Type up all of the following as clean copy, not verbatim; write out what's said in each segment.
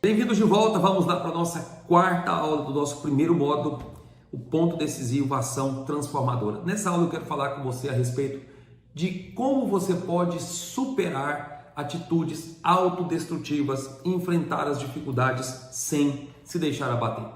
Bem-vindos de volta, vamos lá para a nossa quarta aula do nosso primeiro módulo, o ponto decisivo, ação transformadora. Nessa aula eu quero falar com você a respeito de como você pode superar atitudes autodestrutivas, enfrentar as dificuldades sem se deixar abater.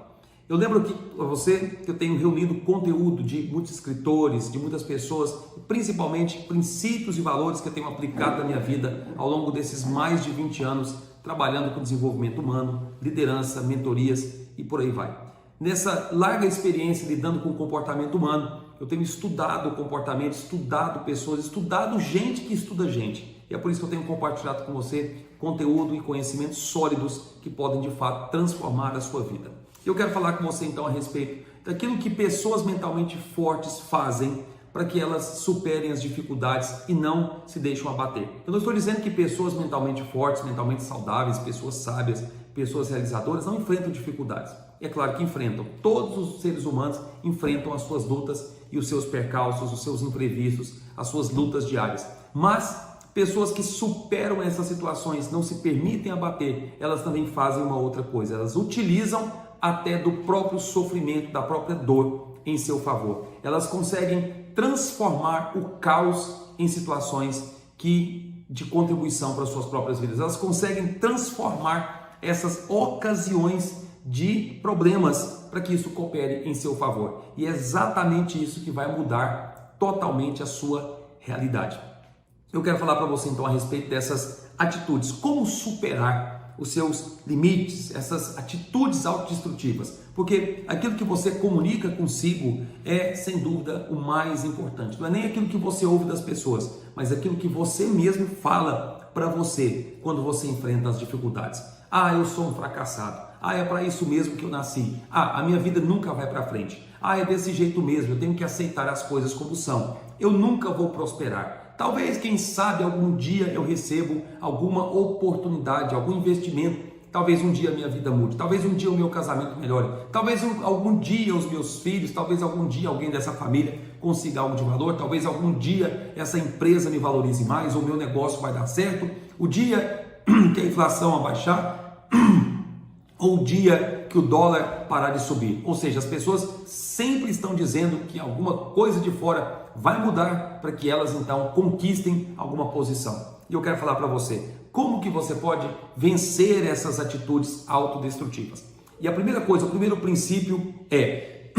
Eu lembro aqui para você que eu tenho reunido conteúdo de muitos escritores, de muitas pessoas, principalmente princípios e valores que eu tenho aplicado na minha vida ao longo desses mais de 20 anos, trabalhando com desenvolvimento humano, liderança, mentorias e por aí vai. Nessa larga experiência lidando com o comportamento humano, eu tenho estudado o comportamento, estudado pessoas, estudado gente que estuda gente. E é por isso que eu tenho compartilhado com você conteúdo e conhecimentos sólidos que podem de fato transformar a sua vida. Eu quero falar com você então a respeito daquilo que pessoas mentalmente fortes fazem para que elas superem as dificuldades e não se deixem abater. Eu não estou dizendo que pessoas mentalmente fortes, mentalmente saudáveis, pessoas sábias, pessoas realizadoras não enfrentam dificuldades. É claro que enfrentam. Todos os seres humanos enfrentam as suas lutas e os seus percalços, os seus imprevistos, as suas lutas diárias. Mas pessoas que superam essas situações, não se permitem abater, elas também fazem uma outra coisa. Elas utilizam até do próprio sofrimento, da própria dor em seu favor. Elas conseguem transformar o caos em situações de contribuição para as suas próprias vidas. Elas conseguem transformar essas ocasiões de problemas para que isso coopere em seu favor. E é exatamente isso que vai mudar totalmente a sua realidade. Eu quero falar para você então a respeito dessas atitudes, como superar os seus limites, essas atitudes autodestrutivas, porque aquilo que você comunica consigo é sem dúvida o mais importante. Não é nem aquilo que você ouve das pessoas, mas aquilo que você mesmo fala para você quando você enfrenta as dificuldades. Ah, eu sou um fracassado. Ah, é para isso mesmo que eu nasci. Ah, a minha vida nunca vai para frente. Ah, é desse jeito mesmo, eu tenho que aceitar as coisas como são. Eu nunca vou prosperar. Talvez, quem sabe, algum dia eu recebo alguma oportunidade, algum investimento. Talvez um dia a minha vida mude, talvez um dia o meu casamento melhore, talvez algum dia os meus filhos, talvez algum dia alguém dessa família consiga algo de valor, talvez algum dia essa empresa me valorize mais, ou o meu negócio vai dar certo, o dia que a inflação abaixar, ou o dia que o dólar parar de subir. Ou seja, as pessoas sempre estão dizendo que alguma coisa de fora vai mudar para que elas então conquistem alguma posição. E eu quero falar para você, como que você pode vencer essas atitudes autodestrutivas? E a primeira coisa, o primeiro princípio é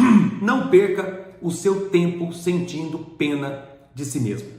não perca o seu tempo sentindo pena de si mesmo.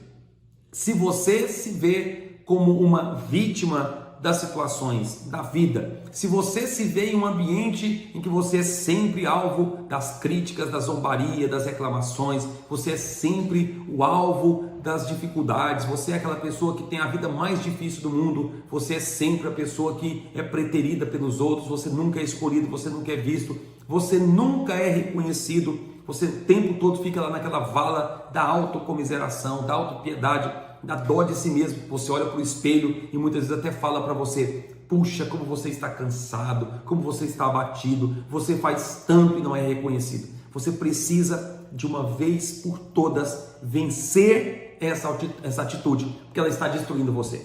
Se você se vê como uma vítima das situações da vida, se você se vê em um ambiente em que você é sempre alvo das críticas, da zombaria, das reclamações, você é sempre o alvo das dificuldades, você é aquela pessoa que tem a vida mais difícil do mundo, você é sempre a pessoa que é preterida pelos outros, você nunca é escolhido, você nunca é visto, você nunca é reconhecido, você o tempo todo fica lá naquela vala da autocomiseração, da autopiedade, da dó de si mesmo. Você olha para o espelho e muitas vezes até fala para você: puxa, como você está cansado, como você está abatido, você faz tanto e não é reconhecido. Você precisa de uma vez por todas vencer essa atitude, porque ela está destruindo você.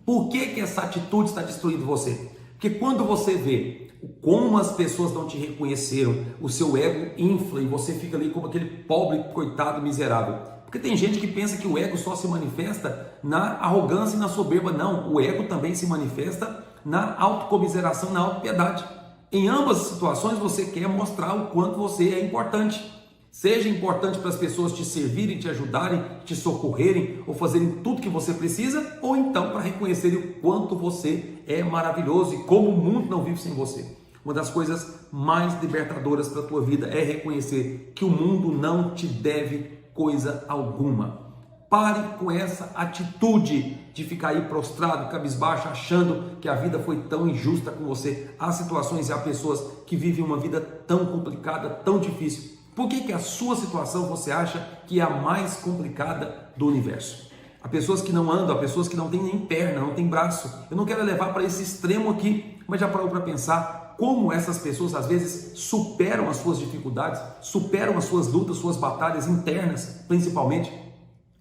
Por que essa atitude está destruindo você? Porque quando você vê como as pessoas não te reconheceram, o seu ego infla e você fica ali como aquele pobre, coitado, miserável. Porque tem gente que pensa que o ego só se manifesta na arrogância e na soberba. Não, o ego também se manifesta na autocomiseração, na autopiedade. Em ambas as situações você quer mostrar o quanto você é importante. Seja importante para as pessoas te servirem, te ajudarem, te socorrerem ou fazerem tudo que você precisa, ou então para reconhecerem o quanto você é maravilhoso e como o mundo não vive sem você. Uma das coisas mais libertadoras para a tua vida é reconhecer que o mundo não te deve coisa alguma. Pare com essa atitude de ficar aí prostrado, cabisbaixo, achando que a vida foi tão injusta com você. Há situações e há pessoas que vivem uma vida tão complicada, tão difícil. Por que a sua situação você acha que é a mais complicada do universo? Há pessoas que não andam, há pessoas que não têm nem perna, não têm braço. Eu não quero levar para esse extremo aqui, mas já parou para pensar como essas pessoas às vezes superam as suas dificuldades, superam as suas lutas, suas batalhas internas, principalmente,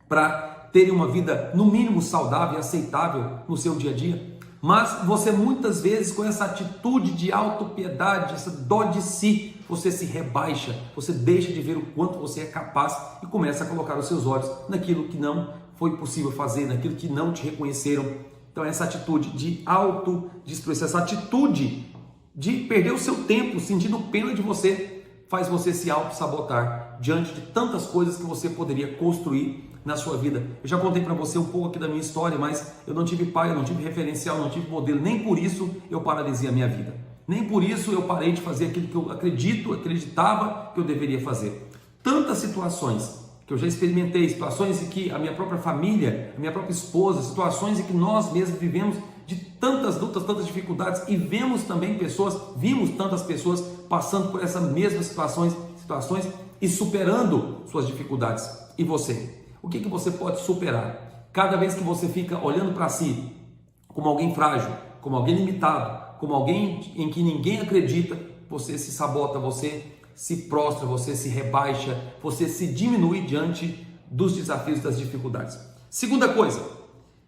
para terem uma vida no mínimo saudável e aceitável no seu dia a dia? Mas você muitas vezes, com essa atitude de autopiedade, essa dó de si, você se rebaixa, você deixa de ver o quanto você é capaz e começa a colocar os seus olhos naquilo que não foi possível fazer, naquilo que não te reconheceram. Então essa atitude de autodestruição, essa atitude de perder o seu tempo sentindo pena de você, faz você se auto-sabotar diante de tantas coisas que você poderia construir na sua vida. Eu já contei para você um pouco aqui da minha história, mas eu não tive pai, eu não tive referencial, não tive modelo, nem por isso eu paralisei a minha vida. Nem por isso eu parei de fazer aquilo que eu acreditava que eu deveria fazer. Tantas situações que eu já experimentei, situações em que a minha própria família, a minha própria esposa, situações em que nós mesmos vivemos de tantas lutas, tantas dificuldades e vimos tantas pessoas passando por essas mesmas situações e superando suas dificuldades. E você? O que você pode superar? Cada vez que você fica olhando para si como alguém frágil, como alguém limitado, como alguém em que ninguém acredita, você se sabota, você se prostra, você se rebaixa, você se diminui diante dos desafios, das dificuldades. Segunda coisa,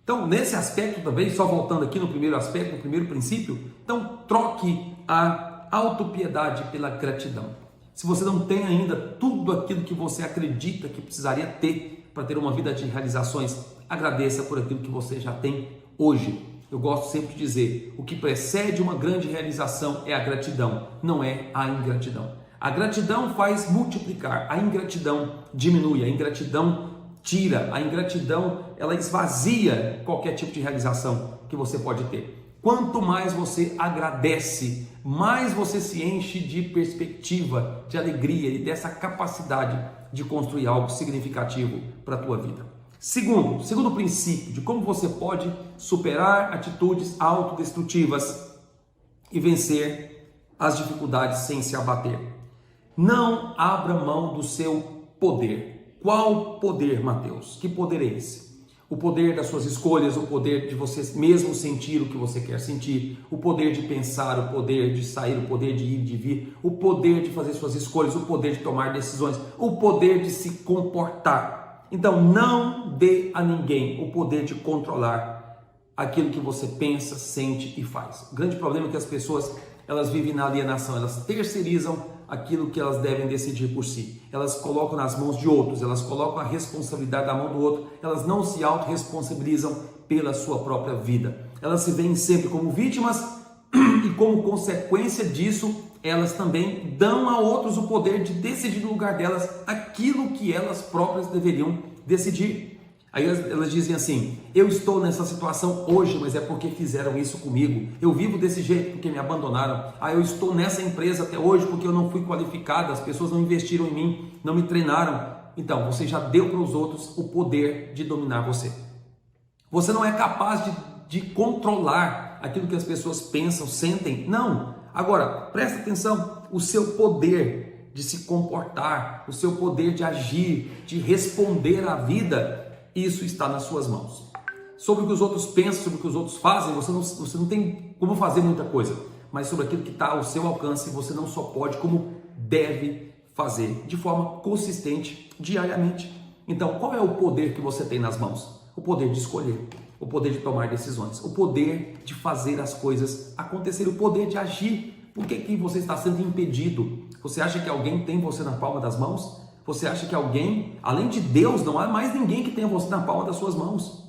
então nesse aspecto também, só voltando aqui no primeiro aspecto, no primeiro princípio, então troque a autopiedade pela gratidão. Se você não tem ainda tudo aquilo que você acredita que precisaria ter para ter uma vida de realizações, agradeça por aquilo que você já tem hoje. Eu gosto sempre de dizer, o que precede uma grande realização é a gratidão, não é a ingratidão. A gratidão faz multiplicar, a ingratidão diminui, a ingratidão tira, a ingratidão ela esvazia qualquer tipo de realização que você pode ter. Quanto mais você agradece, mais você se enche de perspectiva, de alegria e dessa capacidade de construir algo significativo para a tua vida. Segundo princípio de como você pode superar atitudes autodestrutivas e vencer as dificuldades sem se abater. Não abra mão do seu poder. Qual poder, Mateus? Que poder é esse? O poder das suas escolhas, o poder de você mesmo sentir o que você quer sentir, o poder de pensar, o poder de sair, o poder de ir, de vir, o poder de fazer suas escolhas, o poder de tomar decisões, o poder de se comportar. Então, não dê a ninguém o poder de controlar aquilo que você pensa, sente e faz. O grande problema é que as pessoas, elas vivem na alienação, elas terceirizam aquilo que elas devem decidir por si. Elas colocam nas mãos de outros, elas colocam a responsabilidade na mão do outro, elas não se autorresponsabilizam pela sua própria vida. Elas se veem sempre como vítimas e como consequência disso, elas também dão a outros o poder de decidir no lugar delas aquilo que elas próprias deveriam decidir. Aí elas dizem assim, eu estou nessa situação hoje, mas é porque fizeram isso comigo. Eu vivo desse jeito porque me abandonaram. Eu estou nessa empresa até hoje porque eu não fui qualificado, as pessoas não investiram em mim, não me treinaram. Então, você já deu para os outros o poder de dominar você. Você não é capaz de controlar aquilo que as pessoas pensam, sentem. Não. Agora, presta atenção, o seu poder de se comportar, o seu poder de agir, de responder à vida, isso está nas suas mãos. Sobre o que os outros pensam, sobre o que os outros fazem, você não tem como fazer muita coisa. Mas sobre aquilo que está ao seu alcance, você não só pode, como deve fazer. De forma consistente, diariamente. Então, qual é o poder que você tem nas mãos? O poder de escolher. O poder de tomar decisões. O poder de fazer as coisas acontecerem. O poder de agir. Por que você está sendo impedido? Você acha que alguém tem você na palma das mãos? Você acha que alguém, além de Deus, não há mais ninguém que tenha você na palma das suas mãos?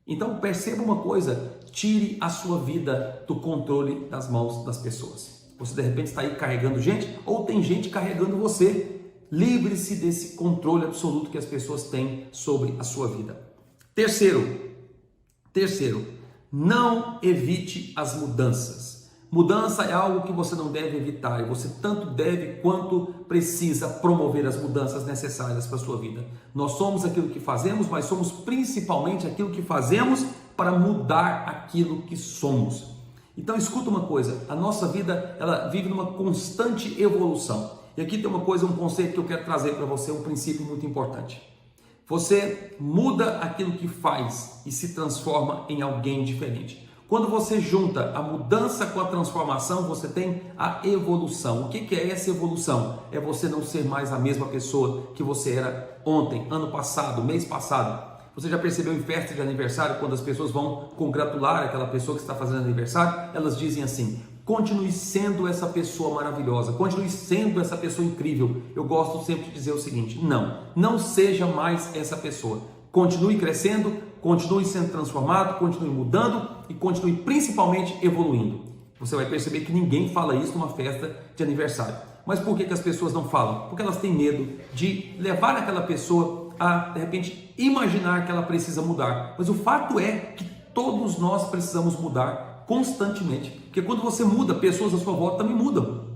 Então perceba uma coisa, tire a sua vida do controle das mãos das pessoas. Você de repente está aí carregando gente ou tem gente carregando você. Livre-se desse controle absoluto que as pessoas têm sobre a sua vida. Terceiro, não evite as mudanças. Mudança é algo que você não deve evitar e você tanto deve quanto precisa promover as mudanças necessárias para a sua vida. Nós somos aquilo que fazemos, mas somos principalmente aquilo que fazemos para mudar aquilo que somos. Então escuta uma coisa, a nossa vida ela vive numa constante evolução. E aqui tem uma coisa, um conceito que eu quero trazer para você, um princípio muito importante. Você muda aquilo que faz e se transforma em alguém diferente. Quando você junta a mudança com a transformação, você tem a evolução. O que é essa evolução? É você não ser mais a mesma pessoa que você era ontem, ano passado, mês passado. Você já percebeu em festa de aniversário, quando as pessoas vão congratular aquela pessoa que está fazendo aniversário, elas dizem assim: continue sendo essa pessoa maravilhosa, continue sendo essa pessoa incrível. Eu gosto sempre de dizer o seguinte: não seja mais essa pessoa. Continue crescendo, continue sendo transformado, continue mudando e continue principalmente evoluindo. Você vai perceber que ninguém fala isso numa festa de aniversário. Mas por que as pessoas não falam? Porque elas têm medo de levar aquela pessoa a, de repente, imaginar que ela precisa mudar. Mas o fato é que todos nós precisamos mudar constantemente. Porque quando você muda, pessoas à sua volta também mudam.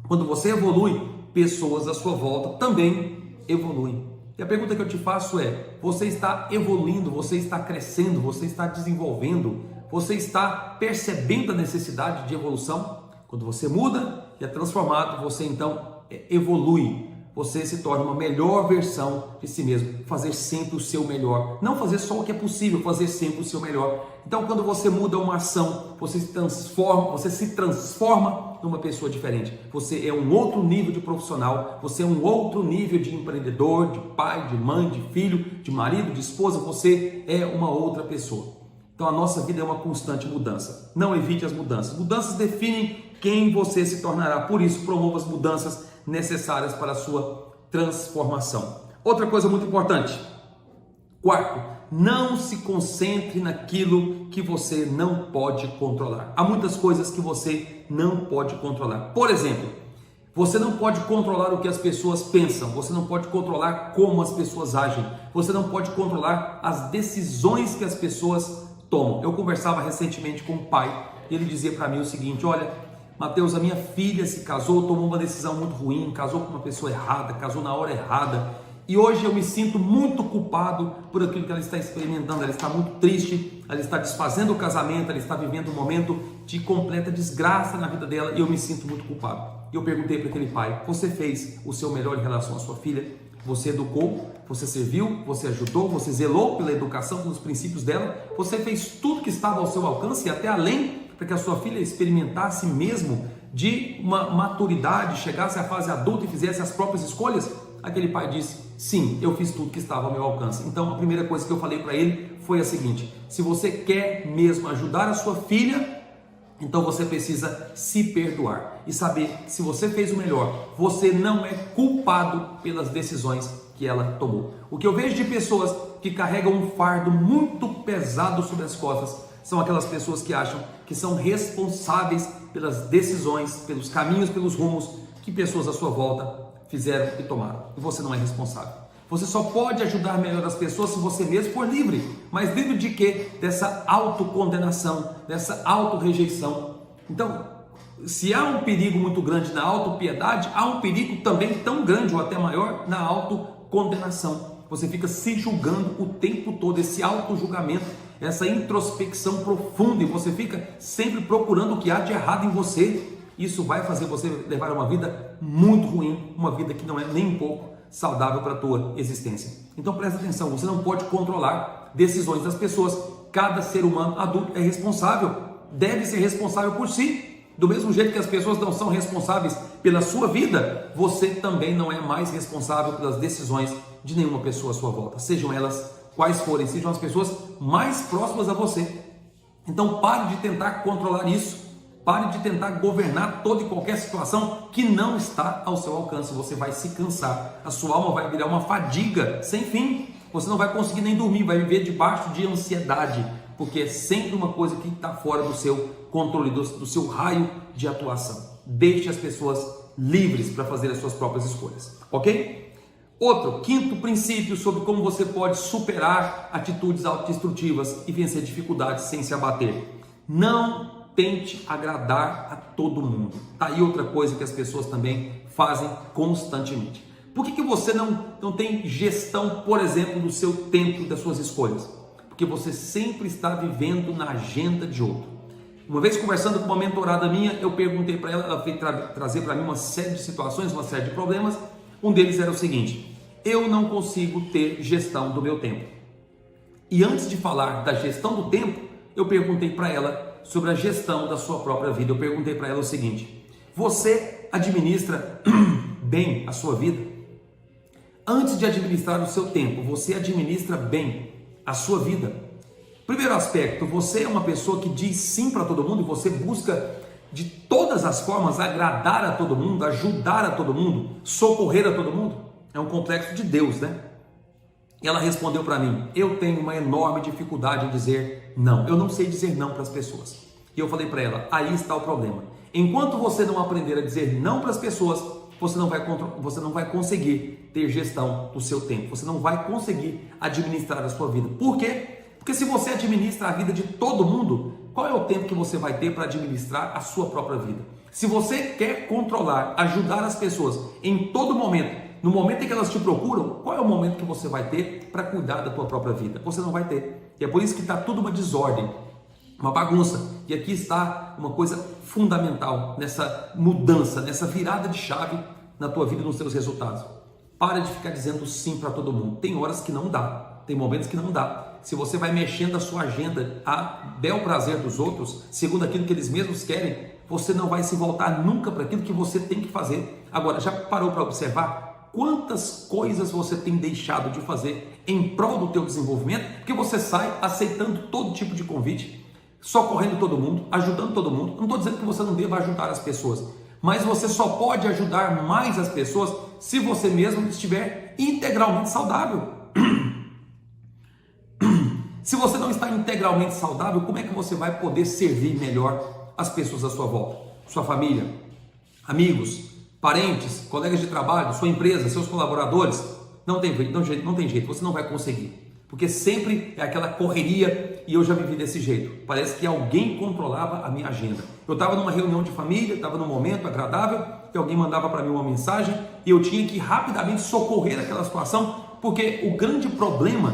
Quando você evolui, pessoas à sua volta também evoluem. E a pergunta que eu te faço é: você está evoluindo, você está crescendo, você está desenvolvendo, você está percebendo a necessidade de evolução? Quando você muda e é transformado, você então evolui. Você se torna uma melhor versão de si mesmo. Fazer sempre o seu melhor. Não fazer só o que é possível, fazer sempre o seu melhor. Então, quando você muda uma ação, você se transforma numa pessoa diferente. Você é um outro nível de profissional, você é um outro nível de empreendedor, de pai, de mãe, de filho, de marido, de esposa. Você é uma outra pessoa. Então, a nossa vida é uma constante mudança. Não evite as mudanças. Mudanças definem quem você se tornará. Por isso, promova as mudanças necessárias para a sua transformação. Outra coisa muito importante. Quarto, não se concentre naquilo que você não pode controlar. Há muitas coisas que você não pode controlar. Por exemplo, você não pode controlar o que as pessoas pensam, você não pode controlar como as pessoas agem, você não pode controlar as decisões que as pessoas tomam. Eu conversava recentemente com um pai e ele dizia para mim o seguinte: olha, Mateus, a minha filha se casou, tomou uma decisão muito ruim, casou com uma pessoa errada, casou na hora errada. E hoje eu me sinto muito culpado por aquilo que ela está experimentando. Ela está muito triste, ela está desfazendo o casamento, ela está vivendo um momento de completa desgraça na vida dela e eu me sinto muito culpado. E eu perguntei para aquele pai: você fez o seu melhor em relação à sua filha? Você educou, você serviu, você ajudou, você zelou pela educação, pelos princípios dela, você fez tudo que estava ao seu alcance e até além, para que a sua filha experimentasse mesmo de uma maturidade, chegasse à fase adulta e fizesse as próprias escolhas? Aquele pai disse: sim, eu fiz tudo que estava ao meu alcance. Então a primeira coisa que eu falei para ele foi a seguinte: se você quer mesmo ajudar a sua filha, então você precisa se perdoar e saber que se você fez o melhor, você não é culpado pelas decisões que ela tomou. O que eu vejo de pessoas que carregam um fardo muito pesado sobre as costas são aquelas pessoas que acham que são responsáveis pelas decisões, pelos caminhos, pelos rumos que pessoas à sua volta fizeram e tomaram. E você não é responsável. Você só pode ajudar melhor as pessoas se você mesmo for livre. Mas livre de quê? Dessa autocondenação, dessa autorrejeição. Então, se há um perigo muito grande na autopiedade, há um perigo também tão grande ou até maior na autocondenação. Você fica se julgando o tempo todo, esse autojulgamento, essa introspecção profunda, e você fica sempre procurando o que há de errado em você. Isso vai fazer você levar uma vida muito ruim, uma vida que não é nem um pouco saudável para a tua existência. Então presta atenção, você não pode controlar decisões das pessoas. Cada ser humano adulto é responsável, deve ser responsável por si. Do mesmo jeito que as pessoas não são responsáveis pela sua vida, você também não é mais responsável pelas decisões de nenhuma pessoa à sua volta, sejam elas quais forem, sejam as pessoas mais próximas a você. Então pare de tentar controlar isso, pare de tentar governar toda e qualquer situação que não está ao seu alcance. Você vai se cansar, a sua alma vai virar uma fadiga sem fim, você não vai conseguir nem dormir, vai viver debaixo de ansiedade, porque é sempre uma coisa que está fora do seu controle, do seu raio de atuação. Deixe as pessoas livres para fazer as suas próprias escolhas, ok? Outro, quinto princípio sobre como você pode superar atitudes autodestrutivas e vencer dificuldades sem se abater. Não tente agradar a todo mundo. Tá aí outra coisa que as pessoas também fazem constantemente. Por que você não tem gestão, por exemplo, do seu tempo e das suas escolhas? Porque você sempre está vivendo na agenda de outro. Uma vez conversando com uma mentorada minha, eu perguntei para ela, ela veio trazer para mim uma série de situações, uma série de problemas. Um deles era o seguinte: eu não consigo ter gestão do meu tempo. E antes de falar da gestão do tempo, eu perguntei para ela sobre a gestão da sua própria vida. Eu perguntei para ela o seguinte: você administra bem a sua vida? Antes de administrar o seu tempo, você administra bem a sua vida. Primeiro aspecto, você é uma pessoa que diz sim para todo mundo e você busca de todas as formas agradar a todo mundo, ajudar a todo mundo, socorrer a todo mundo? É um complexo de Deus, né? E ela respondeu para mim: eu tenho uma enorme dificuldade em dizer não. Eu não sei dizer não para as pessoas. E eu falei para ela: aí está o problema. Enquanto você não aprender a dizer não para as pessoas, você não vai conseguir ter gestão do seu tempo. Você não vai conseguir administrar a sua vida. Por quê? Porque se você administra a vida de todo mundo, qual é o tempo que você vai ter para administrar a sua própria vida? Se você quer controlar, ajudar as pessoas em todo momento, no momento em que elas te procuram, qual é o momento que você vai ter para cuidar da tua própria vida? Você não vai ter. E é por isso que está tudo uma desordem, uma bagunça. E aqui está uma coisa fundamental nessa mudança, nessa virada de chave na tua vida e nos teus resultados. Para de ficar dizendo sim para todo mundo. Tem horas que não dá, tem momentos que não dá. Se você vai mexendo a sua agenda a bel prazer dos outros, segundo aquilo que eles mesmos querem, você não vai se voltar nunca para aquilo que você tem que fazer. Agora, já parou para observar quantas coisas você tem deixado de fazer em prol do teu desenvolvimento? Porque você sai aceitando todo tipo de convite, socorrendo todo mundo, ajudando todo mundo. Não estou dizendo que você não deva ajudar as pessoas, mas você só pode ajudar mais as pessoas se você mesmo estiver integralmente saudável. Se você não está integralmente saudável, como é que você vai poder servir melhor as pessoas à sua volta? Sua família, amigos, parentes, colegas de trabalho, sua empresa, seus colaboradores? Não tem jeito, você não vai conseguir. Porque sempre é aquela correria e eu já vivi desse jeito. Parece que alguém controlava a minha agenda. Eu estava numa reunião de família, estava num momento agradável, que alguém mandava para mim uma mensagem e eu tinha que rapidamente socorrer aquela situação, porque o grande problema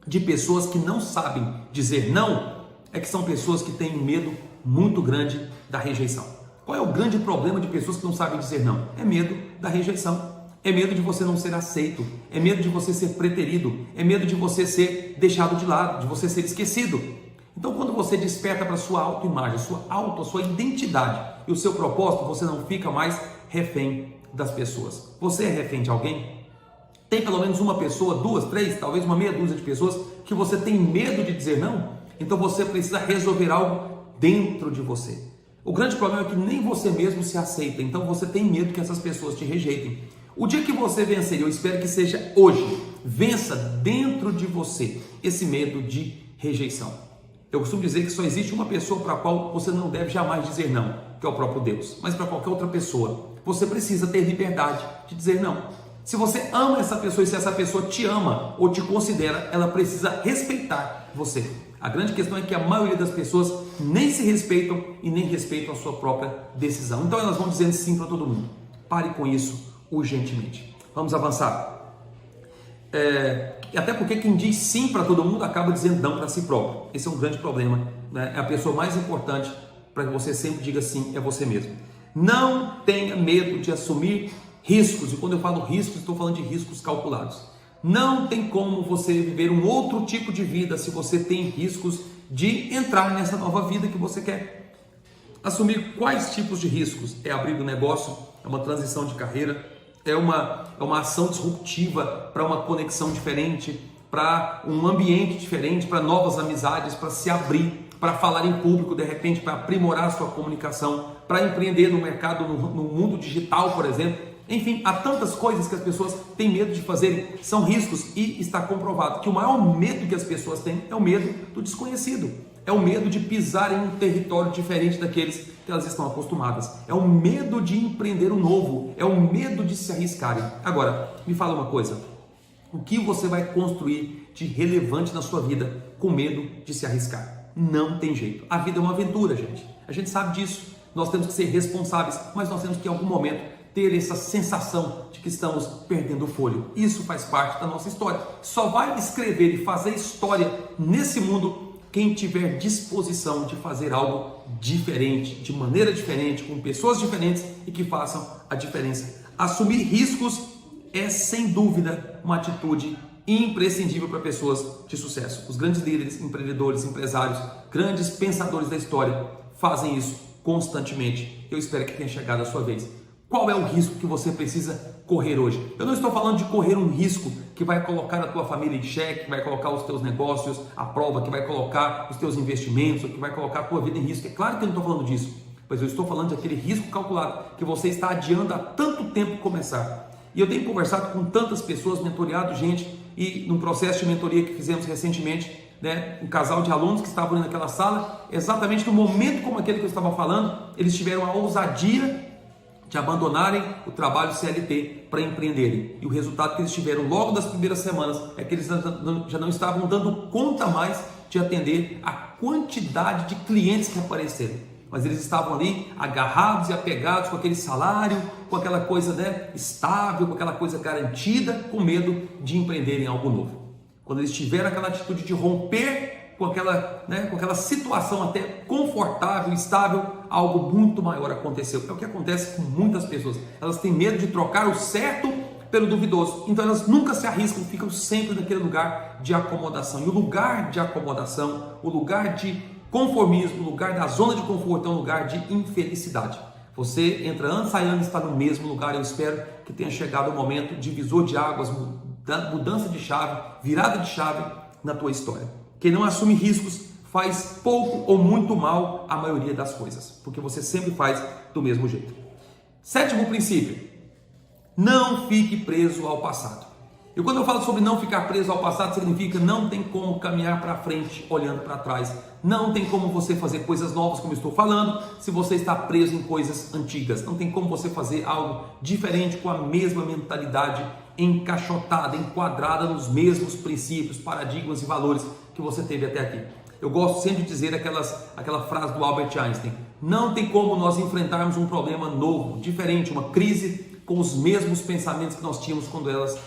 de pessoas que não sabem dizer não é que são pessoas que têm medo muito grande da rejeição. Qual é o grande problema de pessoas que não sabem dizer não? É medo da rejeição. É medo de você não ser aceito, é medo de você ser preterido, é medo de você ser deixado de lado, de você ser esquecido. Então, quando você desperta para a sua autoimagem, a sua identidade e o seu propósito, você não fica mais refém das pessoas. Você é refém de alguém? Tem pelo menos uma pessoa, duas, três, talvez uma meia dúzia de pessoas que você tem medo de dizer não? Então você precisa resolver algo dentro de você. O grande problema é que nem você mesmo se aceita, então você tem medo que essas pessoas te rejeitem. O dia que você vencer, eu espero que seja hoje, vença dentro de você esse medo de rejeição. Eu costumo dizer que só existe uma pessoa para a qual você não deve jamais dizer não, que é o próprio Deus. Mas para qualquer outra pessoa, você precisa ter liberdade de dizer não. Se você ama essa pessoa e se essa pessoa te ama ou te considera, ela precisa respeitar você. A grande questão é que a maioria das pessoas nem se respeitam e nem respeitam a sua própria decisão. Então elas vão dizendo sim para todo mundo. Pare com isso urgentemente. Vamos avançar. Até porque quem diz sim para todo mundo acaba dizendo não para si próprio. Esse é um grande problema, né? É a pessoa mais importante para que você sempre diga sim, é você mesmo. Não tenha medo de assumir riscos. E quando eu falo riscos, estou falando de riscos calculados. Não tem como você viver um outro tipo de vida se você tem riscos de entrar nessa nova vida que você quer. Assumir quais tipos de riscos? É abrir um negócio, é uma transição de carreira, é uma ação disruptiva para uma conexão diferente, para um ambiente diferente, para novas amizades, para se abrir, para falar em público, de repente, para aprimorar a sua comunicação, para empreender no mercado, no mundo digital, por exemplo. Enfim, há tantas coisas que as pessoas têm medo de fazer, são riscos, e está comprovado que o maior medo que as pessoas têm é o medo do desconhecido, é o medo de pisar em um território diferente daqueles que elas estão acostumadas, é o medo de empreender o novo, é o medo de se arriscarem. Agora, me fala uma coisa, o que você vai construir de relevante na sua vida com medo de se arriscar? Não tem jeito, a vida é uma aventura, gente, a gente sabe disso, nós temos que ser responsáveis, mas nós temos que em algum momento ter essa sensação de que estamos perdendo o fôlego. Isso faz parte da nossa história. Só vai escrever e fazer história nesse mundo quem tiver disposição de fazer algo diferente, de maneira diferente, com pessoas diferentes e que façam a diferença. Assumir riscos é, sem dúvida, uma atitude imprescindível para pessoas de sucesso. Os grandes líderes, empreendedores, empresários, grandes pensadores da história fazem isso constantemente. Eu espero que tenha chegado a sua vez. Qual é o risco que você precisa correr hoje. Eu não estou falando de correr um risco que vai colocar a tua família em xeque, que vai colocar os teus negócios à prova, que vai colocar os teus investimentos, que vai colocar a tua vida em risco. É claro que eu não estou falando disso, mas eu estou falando daquele risco calculado que você está adiando há tanto tempo começar. E eu tenho conversado com tantas pessoas, mentoreado gente, e num processo de mentoria que fizemos recentemente, um casal de alunos que estavam ali naquela sala, exatamente no momento como aquele que eu estava falando, eles tiveram a ousadia de abandonarem o trabalho CLT para empreenderem. E o resultado que eles tiveram logo das primeiras semanas é que eles já não estavam dando conta mais de atender a quantidade de clientes que apareceram. Mas eles estavam ali agarrados e apegados com aquele salário, com aquela coisa estável, com aquela coisa garantida, com medo de empreenderem algo novo. Quando eles tiveram aquela atitude de romper com aquela situação até confortável, estável, algo muito maior aconteceu. É o que acontece com muitas pessoas. Elas têm medo de trocar o certo pelo duvidoso. Então elas nunca se arriscam, ficam sempre naquele lugar de acomodação. E o lugar de acomodação, o lugar de conformismo, o lugar da zona de conforto é um lugar de infelicidade. Você entra ano, sai ano, está no mesmo lugar. Eu espero que tenha chegado o momento divisor de águas, mudança de chave, virada de chave na tua história. Quem não assume riscos faz pouco ou muito mal a maioria das coisas, porque você sempre faz do mesmo jeito. Sétimo princípio: não fique preso ao passado. E quando eu falo sobre não ficar preso ao passado, significa não tem como caminhar para frente olhando para trás. Não tem como você fazer coisas novas, como eu estou falando, se você está preso em coisas antigas. Não tem como você fazer algo diferente com a mesma mentalidade encaixotada, enquadrada nos mesmos princípios, paradigmas e valores que você teve até aqui. Eu gosto sempre de dizer aquela frase do Albert Einstein: não tem como nós enfrentarmos um problema novo, diferente, uma crise com os mesmos pensamentos que nós tínhamos quando elas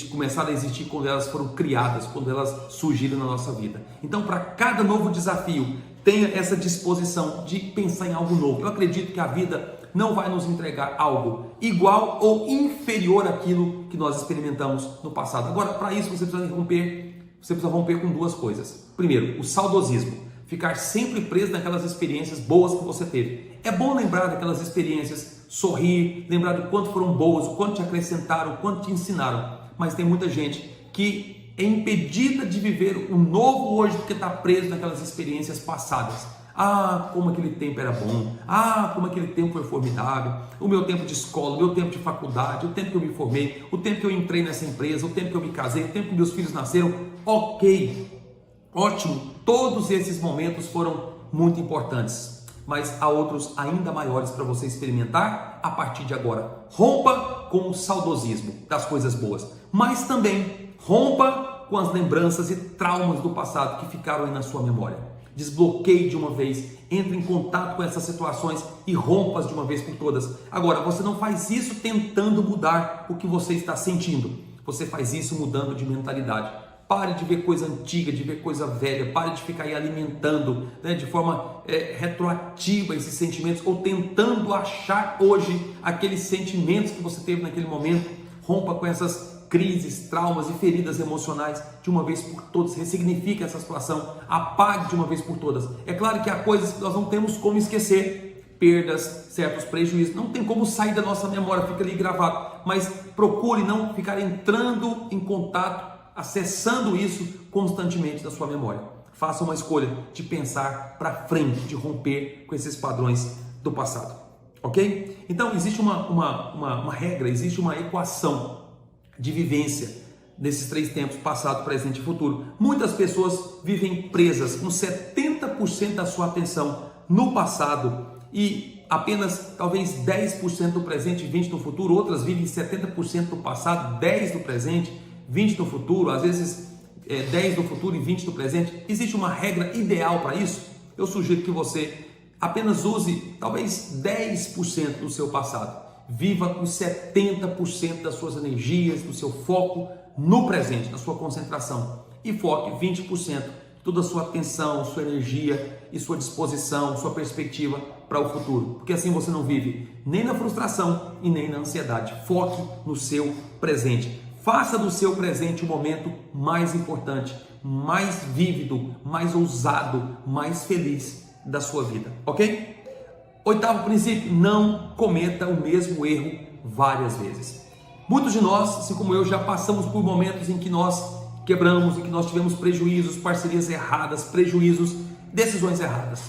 começaram a existir, quando elas foram criadas, quando elas surgiram na nossa vida. Então, para cada novo desafio, tenha essa disposição de pensar em algo novo. Eu acredito que a vida não vai nos entregar algo igual ou inferior àquilo que nós experimentamos no passado. Agora, para isso, você precisa romper com duas coisas. Primeiro, o saudosismo. Ficar sempre preso naquelas experiências boas que você teve. É bom lembrar daquelas experiências, sorrir, lembrar do quanto foram boas, o quanto te acrescentaram, o quanto te ensinaram. Mas tem muita gente que é impedida de viver o novo hoje porque está preso naquelas experiências passadas. Ah, como aquele tempo era bom. Ah, como aquele tempo foi formidável. O meu tempo de escola, o meu tempo de faculdade, o tempo que eu me formei, o tempo que eu entrei nessa empresa, o tempo que eu me casei, o tempo que meus filhos nasceram. Ok, ótimo. Todos esses momentos foram muito importantes. Mas há outros ainda maiores para você experimentar a partir de agora. Rompa com o saudosismo das coisas boas, mas também rompa com as lembranças e traumas do passado que ficaram aí na sua memória. Desbloqueie de uma vez, entre em contato com essas situações e rompa-as de uma vez por todas. Agora, você não faz isso tentando mudar o que você está sentindo. Você faz isso mudando de mentalidade. Pare de ver coisa antiga, de ver coisa velha. Pare de ficar aí alimentando de forma retroativa esses sentimentos ou tentando achar hoje aqueles sentimentos que você teve naquele momento. Rompa com essas crises, traumas e feridas emocionais de uma vez por todas. Ressignifique essa situação. Apague de uma vez por todas. É claro que há coisas que nós não temos como esquecer. Perdas, certos prejuízos. Não tem como sair da nossa memória, fica ali gravado. Mas procure não ficar entrando em contato, acessando isso constantemente da sua memória. Faça uma escolha de pensar para frente, de romper com esses padrões do passado, ok? Então existe uma regra, existe uma equação de vivência nesses três tempos, passado, presente e futuro. Muitas pessoas vivem presas com 70% da sua atenção no passado e apenas talvez 10% do presente e 20% do futuro. Outras vivem 70% do passado, 10% do presente, 20% do futuro, às vezes 10% do futuro e 20% do presente. Existe uma regra ideal para isso? Eu sugiro que você apenas use talvez 10% do seu passado. Viva com 70% das suas energias, do seu foco no presente, na sua concentração. E foque 20%, toda a sua atenção, sua energia e sua disposição, sua perspectiva para o futuro. Porque assim você não vive nem na frustração e nem na ansiedade. Foque no seu presente. Faça do seu presente o momento mais importante, mais vívido, mais ousado, mais feliz da sua vida, ok? Oitavo princípio: não cometa o mesmo erro várias vezes. Muitos de nós, assim como eu, já passamos por momentos em que nós quebramos, em que nós tivemos prejuízos, parcerias erradas, prejuízos, decisões erradas.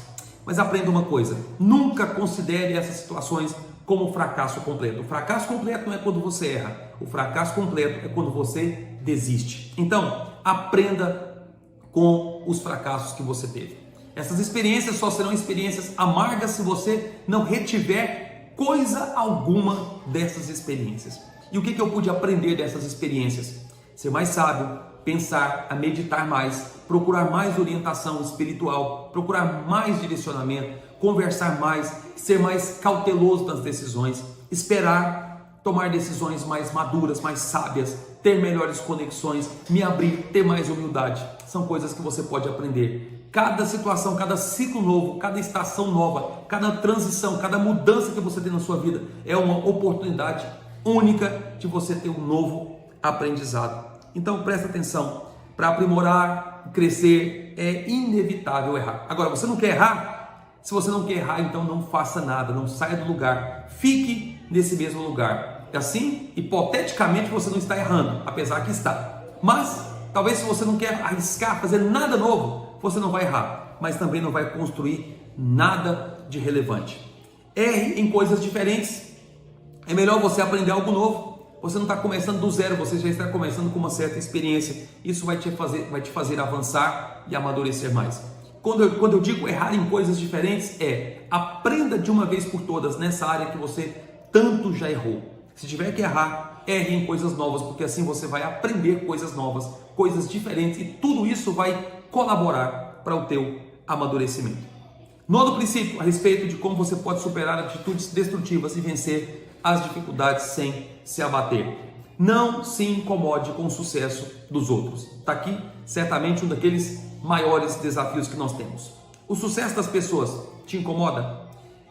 Mas aprenda uma coisa, nunca considere essas situações como fracasso completo. O fracasso completo não é quando você erra, o fracasso completo é quando você desiste. Então, aprenda com os fracassos que você teve. Essas experiências só serão experiências amargas se você não retiver coisa alguma dessas experiências. E o que eu pude aprender dessas experiências? Ser mais sábio, pensar, a meditar mais, procurar mais orientação espiritual, procurar mais direcionamento, conversar mais, ser mais cauteloso nas decisões, esperar tomar decisões mais maduras, mais sábias, ter melhores conexões, me abrir, ter mais humildade. São coisas que você pode aprender. Cada situação, cada ciclo novo, cada estação nova, cada transição, cada mudança que você tem na sua vida é uma oportunidade única de você ter um novo aprendizado. Então presta atenção, para aprimorar, crescer, é inevitável errar. Agora, você não quer errar? Se você não quer errar, então não faça nada, não saia do lugar, fique nesse mesmo lugar. Assim, hipoteticamente, você não está errando, apesar que está. Mas, talvez se você não quer arriscar, fazer nada novo, você não vai errar, mas também não vai construir nada de relevante. Erre em coisas diferentes. É melhor você aprender algo novo. Você não está começando do zero, você já está começando com uma certa experiência. Isso vai te fazer avançar e amadurecer mais. Quando eu digo errar em coisas diferentes, aprenda de uma vez por todas nessa área que você tanto já errou. Se tiver que errar, erre em coisas novas, porque assim você vai aprender coisas novas, coisas diferentes, e tudo isso vai colaborar para o teu amadurecimento. Nono princípio, a respeito de como você pode superar atitudes destrutivas e vencer as dificuldades sem se abater. Não se incomode com o sucesso dos outros. Está aqui certamente um daqueles maiores desafios que nós temos. O sucesso das pessoas te incomoda?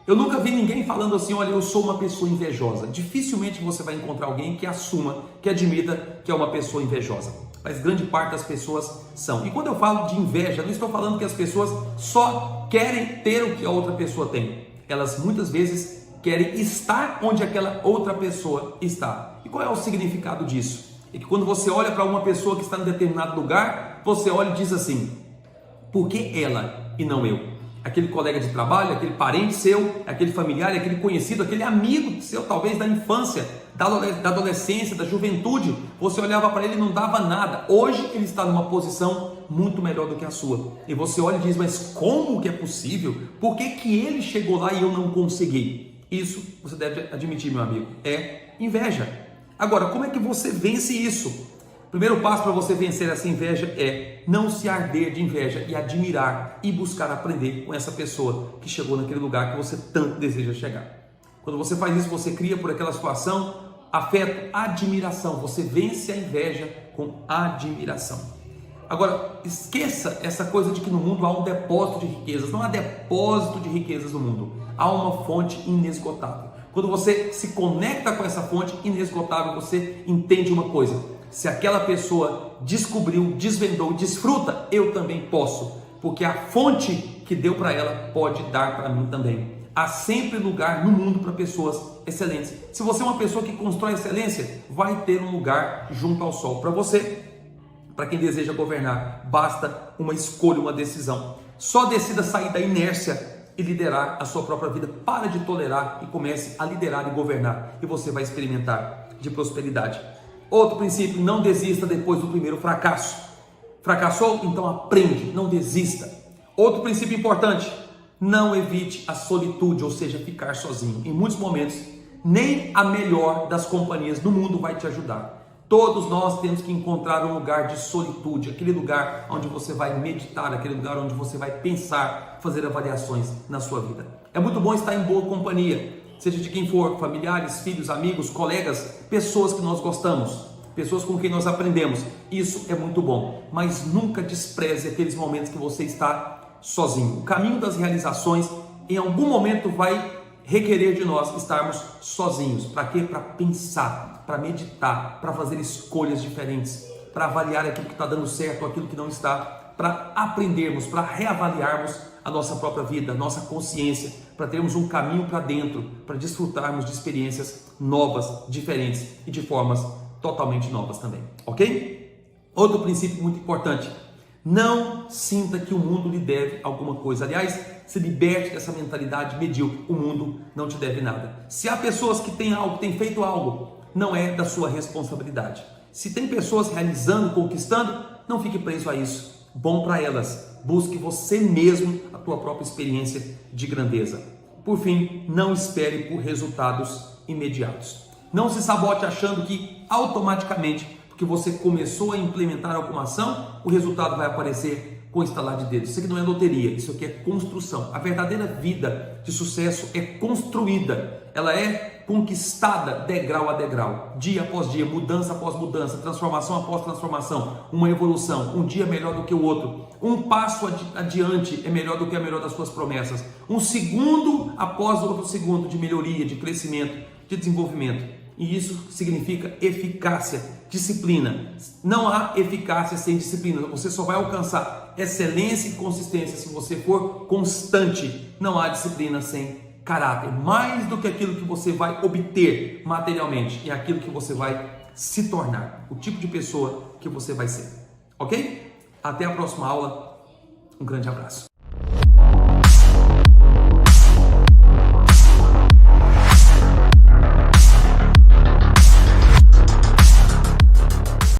Eu nunca vi ninguém falando assim, olha, eu sou uma pessoa invejosa. Dificilmente você vai encontrar alguém que assuma, que admita que é uma pessoa invejosa. Mas grande parte das pessoas são. E quando eu falo de inveja, não estou falando que as pessoas só querem ter o que a outra pessoa tem. Elas muitas vezes querem estar onde aquela outra pessoa está. E qual é o significado disso? É que quando você olha para uma pessoa que está em determinado lugar, você olha e diz assim, por que ela e não eu? Aquele colega de trabalho, aquele parente seu, aquele familiar, aquele conhecido, aquele amigo seu, talvez da infância, da adolescência, da juventude, você olhava para ele e não dava nada. Hoje ele está numa posição muito melhor do que a sua. E você olha e diz, mas como que é possível? Por que que ele chegou lá e eu não consegui? Isso, você deve admitir, meu amigo, é inveja. Agora, como é que você vence isso? O primeiro passo para você vencer essa inveja é não se arder de inveja e admirar e buscar aprender com essa pessoa que chegou naquele lugar que você tanto deseja chegar. Quando você faz isso, você cria por aquela situação afeto, admiração. Você vence a inveja com admiração. Agora, esqueça essa coisa de que no mundo há um depósito de riquezas. Não há depósito de riquezas no mundo. Há uma fonte inesgotável. Quando você se conecta com essa fonte inesgotável, você entende uma coisa. Se aquela pessoa descobriu, desvendou, desfruta, eu também posso. Porque a fonte que deu para ela pode dar para mim também. Há sempre lugar no mundo para pessoas excelentes. Se você é uma pessoa que constrói excelência, vai ter um lugar junto ao sol para você. Para quem deseja governar, basta uma escolha, uma decisão. Só decida sair da inércia e liderar a sua própria vida. Para de tolerar e comece a liderar e governar. E você vai experimentar de prosperidade. Outro princípio, não desista depois do primeiro fracasso. Fracassou? Então aprende, não desista. Outro princípio importante, não evite a solitude, ou seja, ficar sozinho. Em muitos momentos, nem a melhor das companhias do mundo vai te ajudar. Todos nós temos que encontrar um lugar de solitude, aquele lugar onde você vai meditar, aquele lugar onde você vai pensar, fazer avaliações na sua vida. É muito bom estar em boa companhia, seja de quem for, familiares, filhos, amigos, colegas, pessoas que nós gostamos, pessoas com quem nós aprendemos. Isso é muito bom, mas nunca despreze aqueles momentos que você está sozinho. O caminho das realizações, em algum momento, vai requerer de nós estarmos sozinhos. Para quê? Para pensar, para meditar, para fazer escolhas diferentes, para avaliar aquilo que está dando certo ou aquilo que não está para aprendermos, para reavaliarmos a nossa própria vida, a nossa consciência, para termos um caminho para dentro, para desfrutarmos de experiências novas, diferentes e de formas totalmente novas também, ok? Outro princípio muito importante: não sinta que o mundo lhe deve alguma coisa. Aliás, se liberte dessa mentalidade medíocre. O mundo não te deve nada. Se há pessoas que têm algo, têm feito algo, não é da sua responsabilidade. Se tem pessoas realizando, conquistando, não fique preso a isso. Bom para elas. Busque você mesmo a tua própria experiência de grandeza. Por fim, não espere por resultados imediatos. Não se sabote achando que automaticamente, porque você começou a implementar alguma ação, o resultado vai aparecer com estalar de dedos. Isso aqui não é loteria, isso aqui é construção. A verdadeira vida de sucesso é construída, ela é conquistada degrau a degrau, dia após dia, mudança após mudança, transformação após transformação, uma evolução, um dia melhor do que o outro, um passo adiante é melhor do que a melhor das suas promessas, um segundo após outro segundo de melhoria, de crescimento, de desenvolvimento. E isso significa eficácia, disciplina. Não há eficácia sem disciplina. Você só vai alcançar excelência e consistência se você for constante. Não há disciplina sem caráter. Mais do que aquilo que você vai obter materialmente, é aquilo que você vai se tornar, o tipo de pessoa que você vai ser. Ok? Até a próxima aula. Um grande abraço.